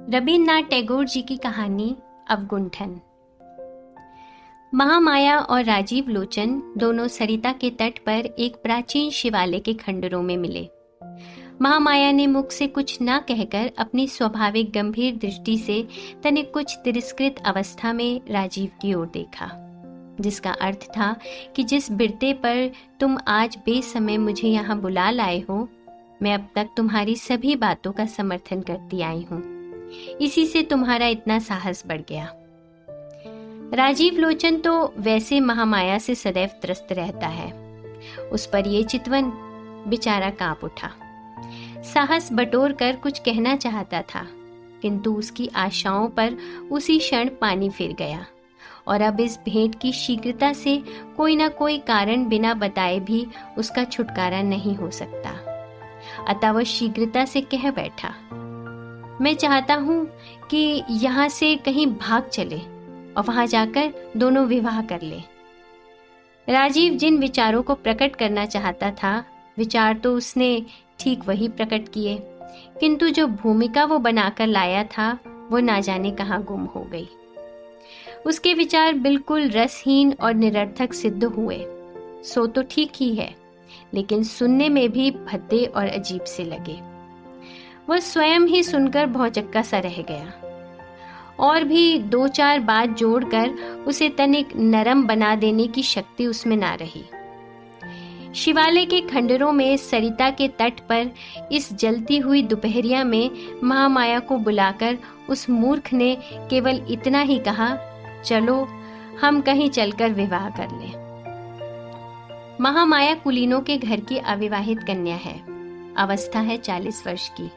रवीन्द्रनाथ टैगोर जी की कहानी अवगुंठन। महामाया और राजीव लोचन दोनों सरिता के तट पर एक प्राचीन शिवालय के खंडरों में मिले। महामाया ने मुख से कुछ न कहकर अपनी स्वाभाविक गंभीर दृष्टि से तनिक कुछ तिरस्कृत अवस्था में राजीव की ओर देखा, जिसका अर्थ था कि जिस बिरते पर तुम आज बेसमय मुझे यहाँ बुला लाए हो, मैं अब तक तुम्हारी सभी बातों का समर्थन करती आई हूँ। इसी से तुम्हारा इतना साहस बढ़ गया। राजीव लोचन तो वैसे महामाया से सदैव त्रस्त रहता है। उस पर ये चितवन बेचारा कांप उठा। साहस बटोर कर कुछ कहना चाहता था, किंतु उसकी आशाओं पर उसी क्षण पानी फिर गया और अब इस भेंट की शीघ्रता से कोई ना कोई कारण बिना बताए भी उसका छुटकारा नहीं हो सकता। अतः वह शीघ्रता से कह बैठा, मैं चाहता हूं कि यहां से कहीं भाग चले और वहां जाकर दोनों विवाह कर ले। राजीव जिन विचारों को प्रकट करना चाहता था, विचार तो उसने ठीक वही प्रकट किए, किंतु जो भूमिका वो बनाकर लाया था वो ना जाने कहां गुम हो गई। उसके विचार बिल्कुल रसहीन और निरर्थक सिद्ध हुए। सो तो ठीक ही है, लेकिन सुनने में भी भद्दे और अजीब से लगे। वह स्वयं ही सुनकर भौचक्का सा रह गया और भी दो चार बात जोड़कर उसे तनिक नरम बना देने की शक्ति उसमें ना रही। शिवालय के खंडरों में सरिता के तट पर इस जलती हुई दोपहरिया में महामाया को बुलाकर उस मूर्ख ने केवल इतना ही कहा, चलो हम कहीं चलकर विवाह कर लें। महामाया कुलीनों के घर की अविवाहित कन्या है। अवस्था है 40 वर्ष की।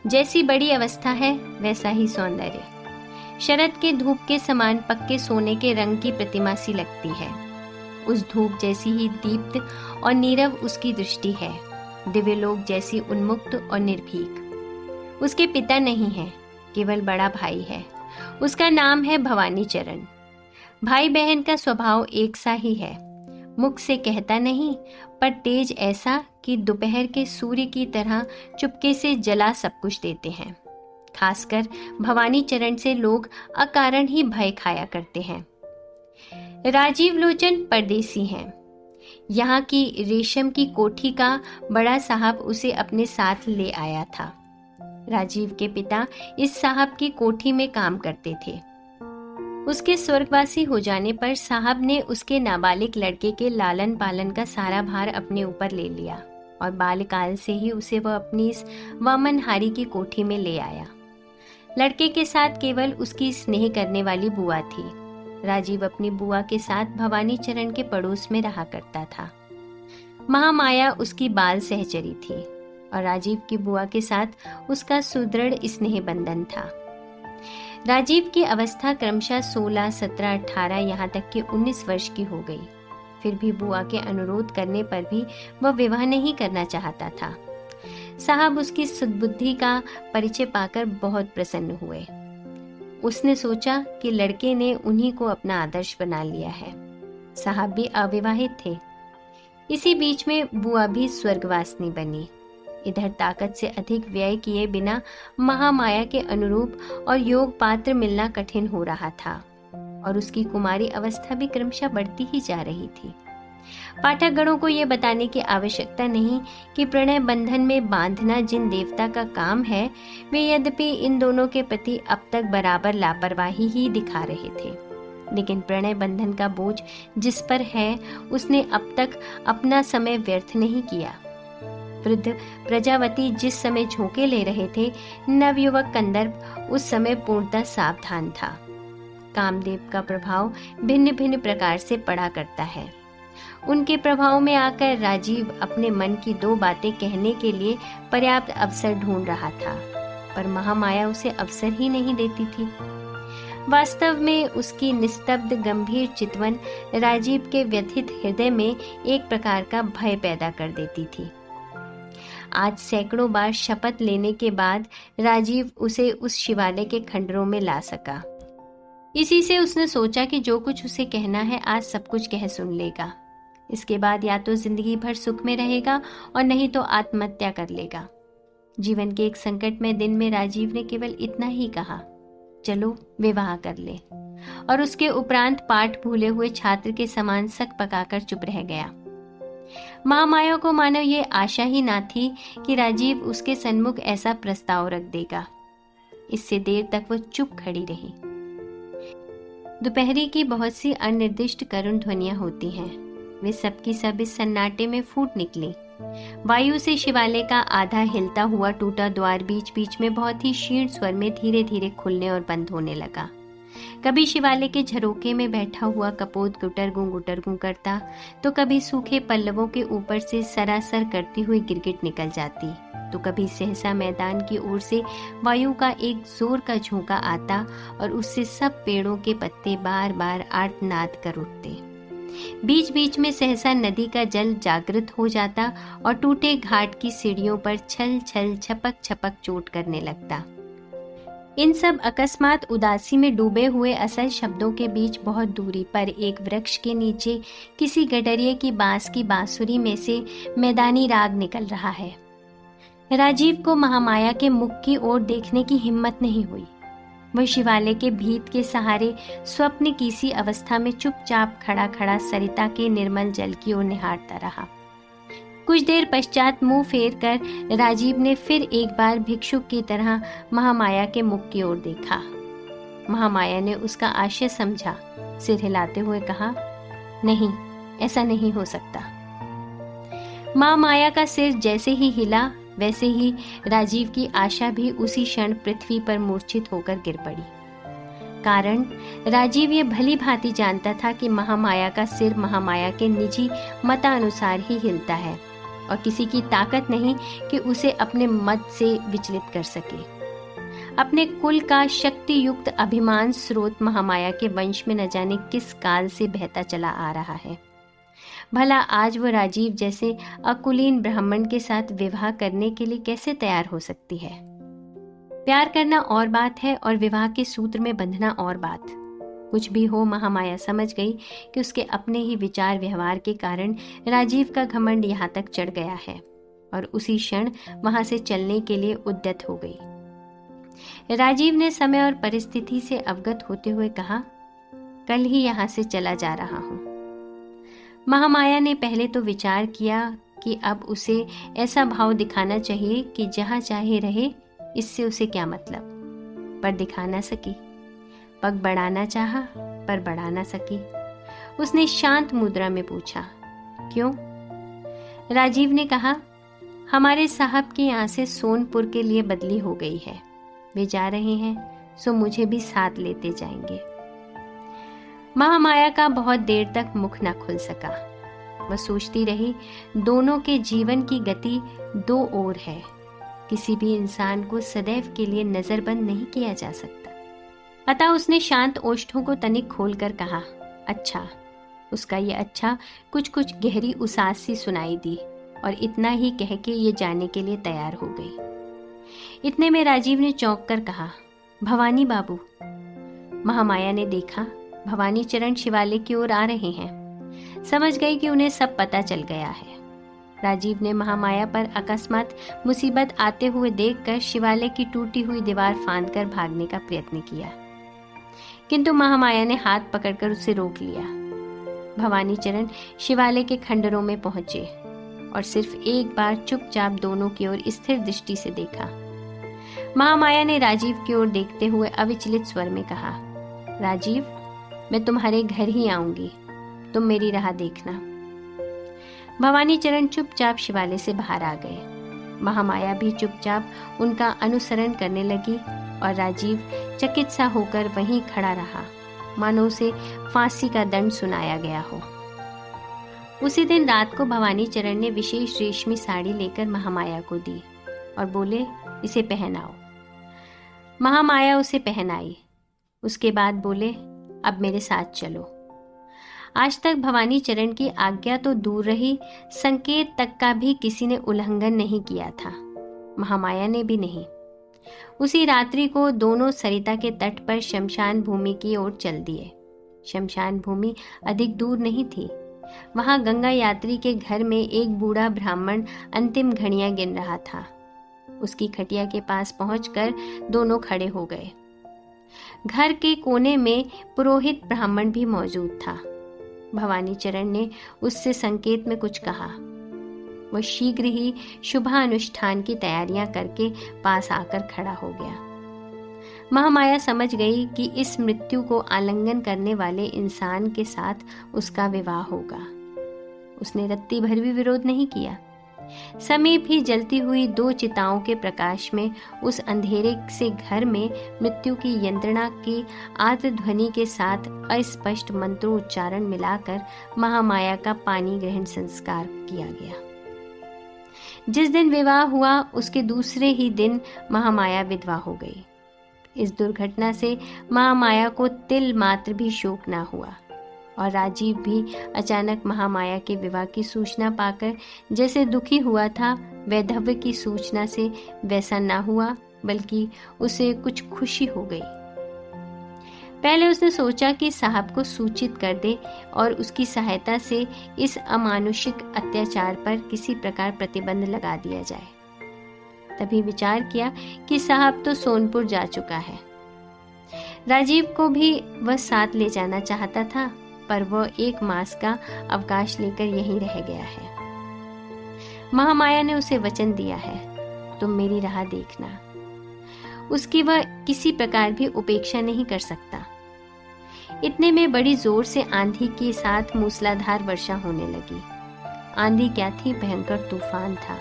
जैसी बड़ी अवस्था है वैसा ही सौंदर्य। शरद के धूप के समान पक्के सोने के रंग की प्रतिमा सी लगती है। उस धूप जैसी ही दीप्त और नीरव उसकी दृष्टि है, दिव्यलोक जैसी उन्मुक्त और निर्भीक। उसके पिता नहीं है, केवल बड़ा भाई है। उसका नाम है भवानी चरण। भाई बहन का स्वभाव एक सा ही है। मुख से कहता नहीं, पर तेज ऐसा कि दोपहर के सूर्य की तरह चुपके से जला सब कुछ देते हैं। खासकर भवानी चरण से लोग अकारण ही भय खाया करते हैं। राजीव लोचन परदेसी हैं। यहाँ की रेशम की कोठी का बड़ा साहब उसे अपने साथ ले आया था। राजीव के पिता इस साहब की कोठी में काम करते थे। उसके स्वर्गवासी हो जाने पर साहब ने उसके नाबालिग लड़के के लालन पालन का सारा भार अपने ऊपर ले लिया और बाल्यकाल से ही उसे वह अपनी इस वामनहारी की कोठी में ले आया। लड़के के साथ केवल उसकी स्नेह करने वाली बुआ थी। राजीव अपनी बुआ के साथ भवानी चरण के पड़ोस में रहा करता था। महामाया उसकी बाल सहचरी थी और राजीव की बुआ के साथ उसका सुदृढ़ स्नेह बंधन था। राजीव की अवस्था क्रमशः 16, 17, 18 यहाँ तक कि 19 वर्ष की हो गई। फिर भी बुआ के अनुरोध करने पर भी वह विवाह नहीं करना चाहता था। साहब उसकी सद्बुद्धि का परिचय पाकर बहुत प्रसन्न हुए। उसने सोचा कि लड़के ने उन्हीं को अपना आदर्श बना लिया है। साहब भी अविवाहित थे। इसी बीच में बुआ भी स्वर्गवासिनी बनी। इधर ताकत से अधिक व्यय किए बिना महामाया के अनुरूप और योग पात्र मिलना कठिन हो रहा था और उसकी कुमारी अवस्था भी क्रमशः बढ़ती ही जा रही थी। पाठकगणों को यह बताने की आवश्यकता नहीं कि प्रणय बंधन में बांधना जिन देवता का काम है, वे यद्यपि इन दोनों के प्रति अब तक बराबर लापरवाही ही दिखा रहे थे, लेकिन प्रणय बंधन का बोझ जिस पर है उसने अब तक अपना समय व्यर्थ नहीं किया। वृद्ध प्रजावती जिस समय झोंके ले रहे थे, नवयुवक कंदर्प उस समय पूर्णतः सावधान था। कामदेव का प्रभाव भिन्न भिन्न प्रकार से पड़ा करता है। उनके प्रभाव में आकर राजीव अपने मन की दो बातें कहने के लिए पर्याप्त अवसर ढूंढ रहा था, पर महामाया उसे अवसर ही नहीं देती थी। वास्तव में उसकी निस्तब्ध गंभीर चितवन राजीव के व्यथित हृदय में एक प्रकार का भय पैदा कर देती थी। आज सैकड़ों बार शपथ लेने के बाद राजीव उसे उस शिवालय के खंडरों में ला सका। इसी से उसने सोचा कि जो कुछ उसे कहना है आज सब कुछ कह सुन लेगा। इसके बाद या तो जिंदगी भर सुख में रहेगा और नहीं तो आत्महत्या कर लेगा। जीवन के एक संकटमय दिन में राजीव ने केवल इतना ही कहा, चलो विवाह कर ले, और उसके उपरांत पाठ भूले हुए छात्र के समान सक पकाकर चुप रह गया। महामाया को मानो ये आशा ही ना थी कि राजीव उसके सन्मुख ऐसा प्रस्ताव रख देगा। इससे देर तक वो चुप खड़ी रही। दोपहरी की बहुत सी अनिर्दिष्ट करुण ध्वनियां होती हैं, वे सबकी सब इस सन्नाटे में फूट निकली। वायु से शिवालय का आधा हिलता हुआ टूटा द्वार बीच बीच में बहुत ही क्षीण स्वर में धीरे धीरे खुलने और बंद होने लगा। कभी शिवालय के झरोखे में बैठा हुआ कपोत गुटर गूं करता, तो कभी सूखे पल्लवों के ऊपर से सरासर करती हुई गिरगिट निकल जाती, तो कभी सहसा मैदान की ओर से वायु का एक जोर का झोंका आता और उससे सब पेड़ों के पत्ते बार बार आर्तनाद कर उठते। बीच बीच में सहसा नदी का जल जागृत हो जाता और टूटे घाट की सीढ़ियों पर छल छल छपक छपक चोट करने लगता। इन सब अकस्मात उदासी में डूबे हुए असल शब्दों के बीच बहुत दूरी पर एक वृक्ष के नीचे किसी गडरिये की बांस की बांसुरी में से मैदानी राग निकल रहा है। राजीव को महामाया के मुख की ओर देखने की हिम्मत नहीं हुई। वह शिवालय के भीत के सहारे स्वप्न की सी अवस्था में चुपचाप खड़ा खड़ा सरिता के निर्मल जल की ओर निहारता रहा। कुछ देर पश्चात मुंह फेर कर राजीव ने फिर एक बार भिक्षुक की तरह महामाया के मुख की ओर देखा। महामाया ने उसका आशय समझा, सिर हिलाते हुए कहा, नहीं, ऐसा नहीं हो सकता। महामाया का सिर जैसे ही हिला वैसे ही राजीव की आशा भी उसी क्षण पृथ्वी पर मूर्छित होकर गिर पड़ी। कारण राजीव ये भली भांति जानता था कि महामाया का सिर महामाया के निजी मतानुसार ही हिलता है और किसी की ताकत नहीं कि उसे अपने मत से विचलित कर सके। अपने कुल का शक्ति युक्त अभिमान स्रोत महामाया के वंश में न जाने किस काल से बहता चला आ रहा है। भला आज वो राजीव जैसे अकुलीन ब्राह्मण के साथ विवाह करने के लिए कैसे तैयार हो सकती है? प्यार करना और बात है और विवाह के सूत्र में बंधना और बात। कुछ भी हो, महामाया समझ गई कि उसके अपने ही विचार व्यवहार के कारण राजीव का घमंड यहाँ तक चढ़ गया है और उसी क्षण वहां से चलने के लिए उद्यत हो गई। राजीव ने समय और परिस्थिति से अवगत होते हुए कहा, कल ही यहाँ से चला जा रहा हूँ। महामाया ने पहले तो विचार किया कि अब उसे ऐसा भाव दिखाना चाहिए कि जहां चाहे रहे, इससे उसे क्या मतलब, पर दिखा ना सकी। पग बढ़ाना चाहा पर बढ़ा ना सकी। उसने शांत मुद्रा में पूछा, क्यों? राजीव ने कहा, हमारे साहब की यहाँ से सोनपुर के लिए बदली हो गई है, वे जा रहे हैं, सो मुझे भी साथ लेते जाएंगे। महामाया का बहुत देर तक मुख न खुल सका। वह सोचती रही, दोनों के जीवन की गति दो ओर है, किसी भी इंसान को सदैव के लिए नजरबंद नहीं किया जा सकता। अतः उसने शांत ओष्ठों को तनिक खोलकर कहा, अच्छा। उसका ये अच्छा कुछ कुछ गहरी उसास सी सुनाई दी और इतना ही कह के ये जाने के लिए तैयार हो गई। इतने में राजीव ने चौंक कर कहा, भवानी बाबू। महामाया ने देखा, भवानी चरण शिवालय की ओर आ रहे हैं। समझ गई कि उन्हें सब पता चल गया है। राजीव ने महामाया पर अकस्मात मुसीबत आते हुए देखकर शिवालय की टूटी हुई दीवार फांदकर भागने का प्रयत्न किया, किंतु महामाया ने हाथ पकड़कर उसे रोक लिया। भवानी चरण शिवालय के खंडरों में पहुंचे और सिर्फ एक बार चुपचाप दोनों की ओर स्थिर दृष्टि से देखा। महामाया ने राजीव की ओर देखते हुए अविचलित स्वर में कहा, राजीव, मैं तुम्हारे घर ही आऊंगी, तुम मेरी राह देखना। भवानी चरण चुपचाप शिवालय से बाहर आ गए। महामाया भी चुपचाप उनका अनुसरण करने लगी और राजीव चकित सा होकर वहीं खड़ा रहा, मानो उसे फांसी का दंड सुनाया गया हो। उसी दिन रात को भवानी चरण ने विशेष रेशमी साड़ी लेकर महामाया को दी और बोले, इसे पहनाओ। महामाया उसे पहनाई। उसके बाद बोले, अब मेरे साथ चलो। आज तक भवानी चरण की आज्ञा तो दूर रही, संकेत तक का भी किसी ने उल्लंघन नहीं किया था, महामाया ने भी नहीं। उसी रात्रि को दोनों सरिता के तट पर शमशान भूमि की ओर चल दिए। शमशान भूमि अधिक दूर नहीं थी। वहां गंगा यात्री के घर में एक बूढ़ा ब्राह्मण अंतिम घड़ियां गिन रहा था। उसकी खटिया के पास पहुंचकर दोनों खड़े हो गए। घर के कोने में पुरोहित ब्राह्मण भी मौजूद था। भवानी चरण ने उससे संकेत में कुछ कहा। वह शीघ्र ही शुभानुष्ठान की तैयारियां करके पास आकर खड़ा हो गया। महामाया समझ गई कि इस मृत्यु को आलिंगन करने वाले इंसान के साथ उसका विवाह होगा। उसने रत्ती भर भी विरोध नहीं किया। समीप ही जलती हुई 2 चिताओं के प्रकाश में उस अंधेरे से घर में मृत्यु की यंत्रणा की आर्द्र ध्वनि के साथ अस्पष्ट मंत्रोच्चारण मिलाकर महामाया का पानी ग्रहण संस्कार किया गया। जिस दिन विवाह हुआ उसके दूसरे ही दिन महामाया विधवा हो गई। इस दुर्घटना से महामाया को तिल मात्र भी शोक न हुआ और राजीव भी अचानक महामाया के विवाह की सूचना पाकर जैसे दुखी हुआ था, वैधव्य की सूचना से वैसा न हुआ, बल्कि उसे कुछ खुशी हो गई। पहले उसने सोचा कि साहब को सूचित कर दे और उसकी सहायता से इस अमानुषिक अत्याचार पर किसी प्रकार प्रतिबंध लगा दिया जाए। तभी विचार किया कि साहब तो सोनपुर जा चुका है। राजीव को भी वह साथ ले जाना चाहता था, पर वह 1 मास का अवकाश लेकर यहीं रह गया है। महामाया ने उसे वचन दिया है, तुम मेरी राह देखना। उसकी वह किसी प्रकार भी उपेक्षा नहीं कर सकता। इतने में बड़ी जोर से आंधी के साथ मूसलाधार वर्षा होने लगी। आंधी क्या थी, भयंकर तूफान था।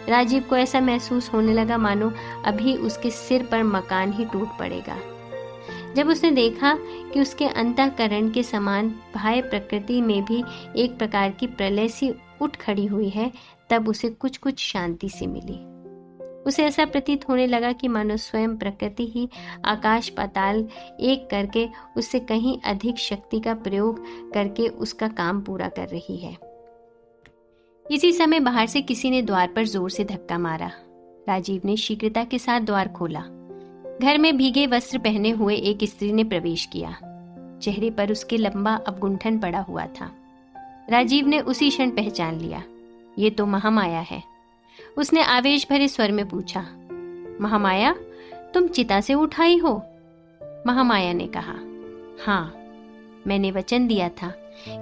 राजीव को ऐसा महसूस होने लगा मानो अभी उसके सिर पर मकान ही टूट पड़ेगा। जब उसने देखा कि उसके अंतःकरण के समान बाह्य प्रकृति में भी एक प्रकार की प्रलय सी उठ खड़ी हुई है, तब उसे कुछ शांति सी मिली। उसे ऐसा प्रतीत होने लगा कि मानो स्वयं प्रकृति ही आकाश पाताल एक करके उससे कहीं अधिक शक्ति का प्रयोग करके उसका काम पूरा कर रही है। इसी समय बाहर से किसी ने द्वार पर जोर से धक्का मारा। राजीव ने शीघ्रता के साथ द्वार खोला। घर में भीगे वस्त्र पहने हुए एक स्त्री ने प्रवेश किया। चेहरे पर उसके लंबा अवगुंठन पड़ा हुआ था। राजीव ने उसी क्षण पहचान लिया, ये तो महामाया है। उसने आवेश भरे स्वर में पूछा, महामाया, तुम चिता से उठाई हो? महामाया ने कहा, हाँ, मैंने वचन दिया था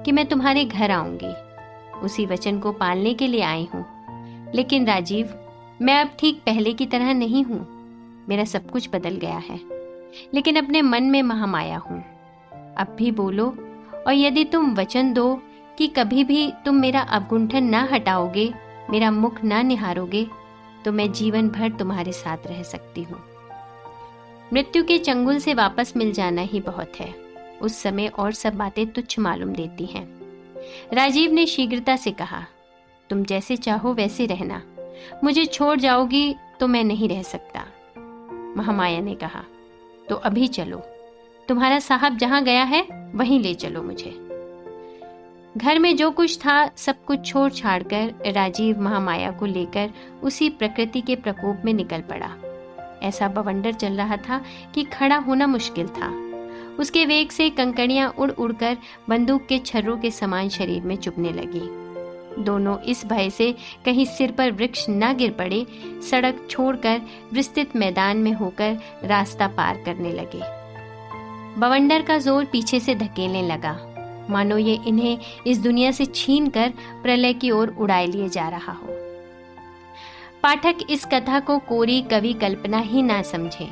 कि मैं तुम्हारे घर आऊंगी। उसी वचन को पालने के लिए आई हूं। लेकिन राजीव, मैं अब ठीक पहले की तरह नहीं हूं। मेरा सब कुछ बदल गया है, लेकिन अपने मन में महामाया हूं। अब भी बोलो, और यदि तुम वचन दो कि कभी भी तुम मेरा अवगुंठन ना हटाओगे, मेरा मुख ना निहारोगे, तो मैं जीवन भर तुम्हारे साथ रह सकती हूँ। मृत्यु के चंगुल से वापस मिल जाना ही बहुत है। उस समय और सब बातें तुच्छ मालूम देती हैं। राजीव ने शीघ्रता से कहा, तुम जैसे चाहो वैसे रहना। मुझे छोड़ जाओगी तो मैं नहीं रह सकता। महामाया ने कहा, तो अभी चलो। तुम्हारा साहब जहां गया है वहीं ले चलो मुझे। घर में जो कुछ था सब कुछ छोड़ छाड़ कर राजीव महामाया को लेकर उसी प्रकृति के प्रकोप में निकल पड़ा। ऐसा बवंडर चल रहा था कि खड़ा होना मुश्किल था। उसके वेग से कंकड़ियां उड़ उड़कर बंदूक के छर्रों के समान शरीर में चुभने लगी। दोनों इस भय से कहीं सिर पर वृक्ष न गिर पड़े, सड़क छोड़कर विस्तृत मैदान में होकर रास्ता पार करने लगे। बवंडर का जोर पीछे से धकेलने लगा, मानो ये इन्हें इस दुनिया से छीनकर प्रलय की ओर उड़ाए लिए जा रहा हो। पाठक इस कथा को कोरी कवि कल्पना ही ना समझे।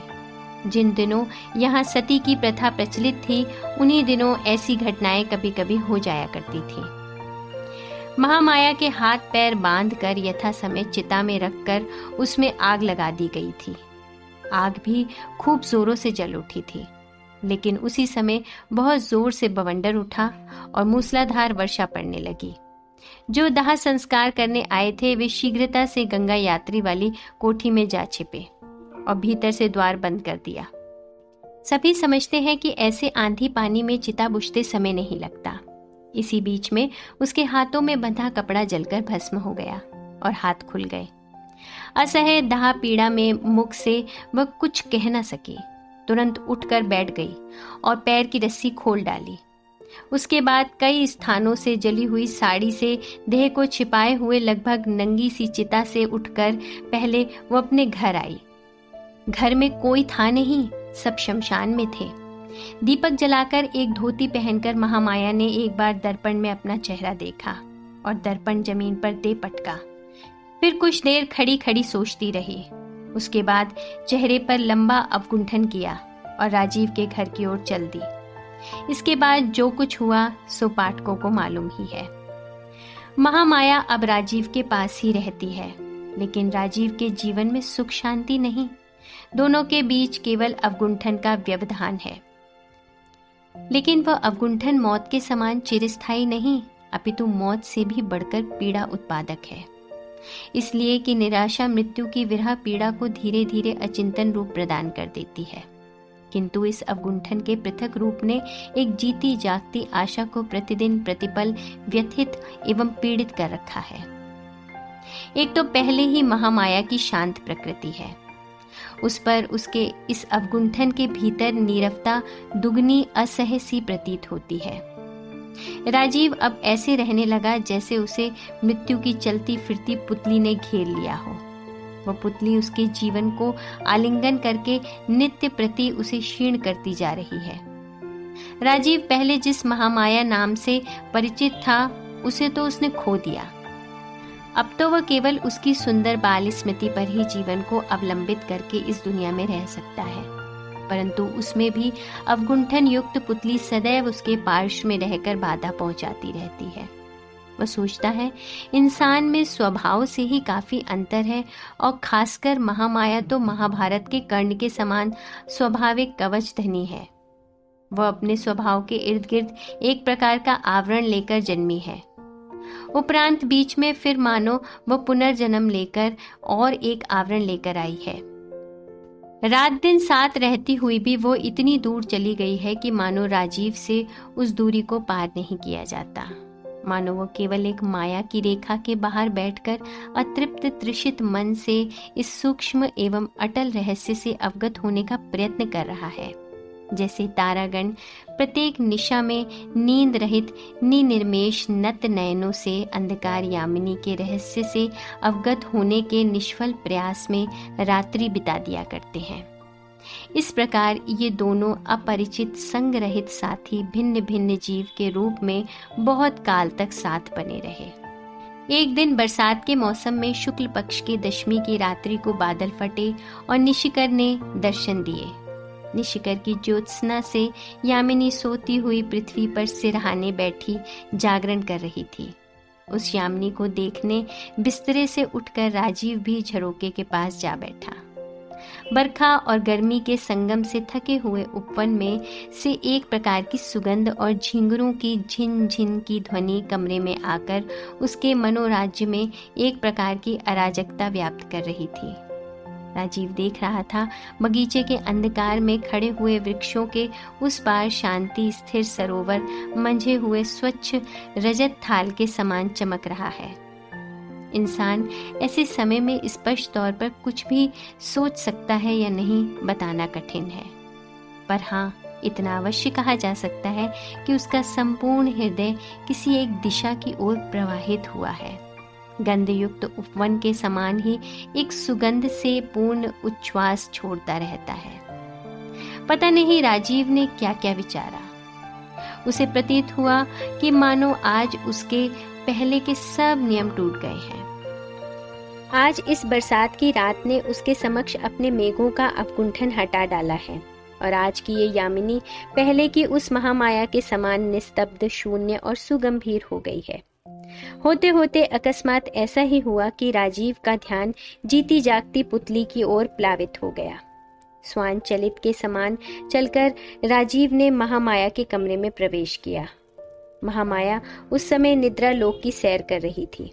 जिन दिनों यहाँ सती की प्रथा प्रचलित थी, उन्हीं दिनों ऐसी घटनाएं कभी कभी हो जाया करती थी। महामाया के हाथ पैर बांधकर यथा समय चिता में रखकर उसमें आग लगा दी गई थी। आग भी खूब जोरों से जल उठी थी, लेकिन उसी समय बहुत जोर से बवंडर उठा और मूसलाधार वर्षा पड़ने लगी। जो दाह संस्कार करने आए थे वे शीघ्रता से गंगा यात्री वाली कोठी में जा छिपे और भीतर से द्वार बंद कर दिया। सभी समझते हैं कि ऐसे आंधी पानी में चिता बुझते समय नहीं लगता। इसी बीच में उसके हाथों में बंधा कपड़ा जलकर भस्म हो गया और हाथ खुल गए। असह्य दाह पीड़ा में मुख से वह कुछ कह न सकी। तुरंत उठकर बैठ गई और पैर की रस्सी खोल डाली। उसके बाद कई स्थानों से जली हुई साड़ी से देह को छिपाए हुए लगभग नंगी सी चिता से उठकर पहले वो अपने घर आई। घर में कोई था नहीं, सब शमशान में थे। दीपक जलाकर एक धोती पहनकर महामाया ने एक बार दर्पण में अपना चेहरा देखा और दर्पण जमीन पर दे पटका। फिर कुछ देर खड़ी खड़ी सोचती रही। उसके बाद चेहरे पर लंबा अवगुंठन किया और राजीव के घर की ओर चल दी। इसके बाद जो कुछ हुआ सो पाठकों को मालूम ही है। महामाया अब राजीव के पास ही रहती है, लेकिन राजीव के जीवन में सुख शांति नहीं। दोनों के बीच केवल अवगुंठन का व्यवधान है, लेकिन वह अवगुंठन मौत के समान चिरस्थायी नहीं, अपितु मौत से भी बढ़कर पीड़ा उत्पादक है। इसलिए कि निराशा मृत्यु की विरह पीड़ा को धीरे धीरे अचिंतन रूप प्रदान कर देती है। किंतु इस अवगुंठन के पृथक रूप ने एक जीती जागती आशा को प्रतिदिन प्रतिपल व्यथित एवं पीड़ित कर रखा है। एक तो पहले ही महामाया की शांत प्रकृति है, उस पर उसके इस अवगुंठन के भीतर नीरवता दुगनी असह्य सी प्रतीत होती है। राजीव अब ऐसे रहने लगा जैसे उसे मृत्यु की चलती फिरती पुतली ने घेर लिया हो। वह पुतली उसके जीवन को आलिंगन करके नित्य प्रति उसे क्षीण करती जा रही है। राजीव पहले जिस महामाया नाम से परिचित था, उसे तो उसने खो दिया। अब तो वह केवल उसकी सुंदर बाल स्मृति पर ही जीवन को अवलंबित करके इस दुनिया में रह सकता है, परंतु उसमें भी अवगुंठन युक्त पुतली सदैव उसके पार्श्व में रहकर बाधा पहुंचाती रहती है। वह सोचता है इंसान में स्वभाव से ही काफी अंतर है, और खासकर महामाया तो महाभारत के कर्ण के समान स्वाभाविक कवच धनी है। वह अपने स्वभाव के इर्द गिर्द एक प्रकार का आवरण लेकर जन्मी है। उपरांत बीच में फिर मानो वह पुनर्जन्म लेकर और एक आवरण लेकर आई है। रात दिन साथ रहती हुई भी वो इतनी दूर चली गई है कि मानो राजीव से उस दूरी को पार नहीं किया जाता। मानो वो केवल एक माया की रेखा के बाहर बैठकर अतृप्त तृषित मन से इस सूक्ष्म एवं अटल रहस्य से अवगत होने का प्रयत्न कर रहा है। जैसे तारागण प्रत्येक निशा में नींद रहित निनिर्मेष नत नयनों से अंधकार यामिनी के रहस्य से अवगत होने के निष्फल प्रयास में रात्रि बिता दिया करते हैं। इस प्रकार ये दोनों अपरिचित संग रहित साथी भिन्न भिन्न जीव के रूप में बहुत काल तक साथ बने रहे। एक दिन बरसात के मौसम में शुक्ल पक्ष की दशमी की रात्रि को बादल फटे और निशिकर ने दर्शन दिए। निशिकर की ज्योत्सना से यामिनी सोती हुई पृथ्वी पर सिरहाने बैठी जागरण कर रही थी। उस यामिनी को देखने बिस्तरे से उठकर राजीव भी झरोके के पास जा बैठा। बरखा और गर्मी के संगम से थके हुए उपवन में से एक प्रकार की सुगंध और झिंगुरों की झिन झिन की ध्वनि कमरे में आकर उसके मनोराज्य में एक प्रकार की अराजकता व्याप्त कर रही थी। राजीव देख रहा था बगीचे के अंधकार में खड़े हुए वृक्षों के उस पार शांति स्थिर सरोवर मंझे हुए स्वच्छ रजत थाल के समान चमक रहा है। इंसान ऐसे समय में स्पष्ट तौर पर कुछ भी सोच सकता है या नहीं बताना कठिन है, पर हाँ इतना अवश्य कहा जा सकता है कि उसका संपूर्ण हृदय किसी एक दिशा की ओर प्रवाहित हुआ है। गंधयुक्त उपवन के समान ही एक सुगंध से पूर्ण उच्छ्वास छोड़ता रहता है। पता नहीं राजीव ने क्या क्या विचारा। उसे प्रतीत हुआ कि मानो आज उसके पहले के सब नियम टूट गए हैं। आज इस बरसात की रात ने उसके समक्ष अपने मेघों का अवगुंठन हटा डाला है, और आज की ये यामिनी पहले की उस महामाया के समान निस्तब्ध, शून्य और सुगंभीर हो गई है। होते होते अकस्मात ऐसा ही हुआ कि राजीव का ध्यान जीती जागती पुतली की ओर प्लावित हो गया। स्वान चलित के समान चलकर राजीव ने महामाया के कमरे में प्रवेश किया। महामाया उस समय निद्रा लोक की सैर कर रही थी।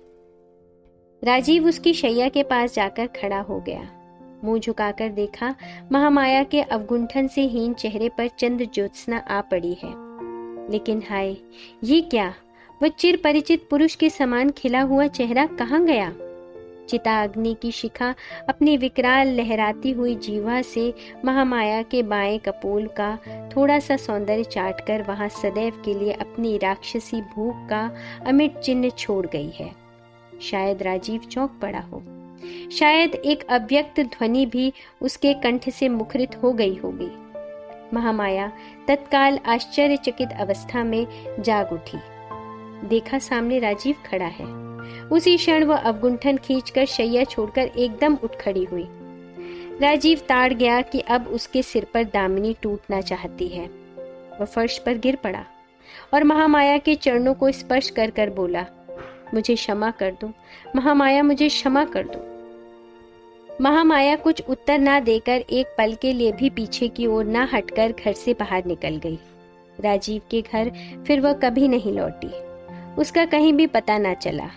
राजीव उसकी शैया के पास जाकर खड़ा हो गया। मुंह झुकाकर देखा, महामाया के अवगुंठन से हीन चेहरे पर चंद्र ज्योत्सना आ पड़ी है। लेकिन हाय, ये क्या! वह चिर परिचित पुरुष के समान खिला हुआ चेहरा कहाँ गया? चिताग्नि की शिखा अपनी विकराल लहराती हुई जीवा से महामाया के बाएं कपोल का थोड़ा सा सौंदर्य चाटकर वहां सदैव के लिए अपनी राक्षसी भूख का अमिट चिन्ह छोड़ गई है। शायद राजीव चौंक पड़ा हो, शायद एक अव्यक्त ध्वनि भी उसके कंठ से मुखरित हो गई होगी। महामाया तत्काल आश्चर्यचकित अवस्था में जाग उठी। देखा सामने राजीव खड़ा है। उसी क्षण वह अवगुंठन खींचकर शैया छोड़कर एकदम उठ खड़ी हुई। राजीव ताड़ गया कि अब उसके सिर पर दामिनी टूटना चाहती है। वह फर्श पर गिर पड़ा और महामाया के चरणों को स्पर्श कर कर बोला, मुझे क्षमा कर दो महामाया, मुझे क्षमा कर दो। महामाया कुछ उत्तर ना देकर एक पल के लिए भी पीछे की ओर ना हटकर घर से बाहर निकल गई। राजीव के घर फिर वह कभी नहीं लौटी। उसका कहीं भी पता ना चला।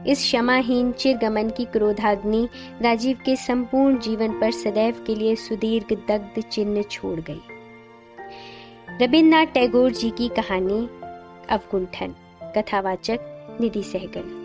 इस क्षमाहीन चिरगमन की क्रोधाग्नि राजीव के संपूर्ण जीवन पर सदैव के लिए सुदीर्घ दग्ध चिन्ह छोड़ गई। रविन्द्रनाथ टैगोर जी की कहानी अवगुंठन। कथावाचक निधि सहगल।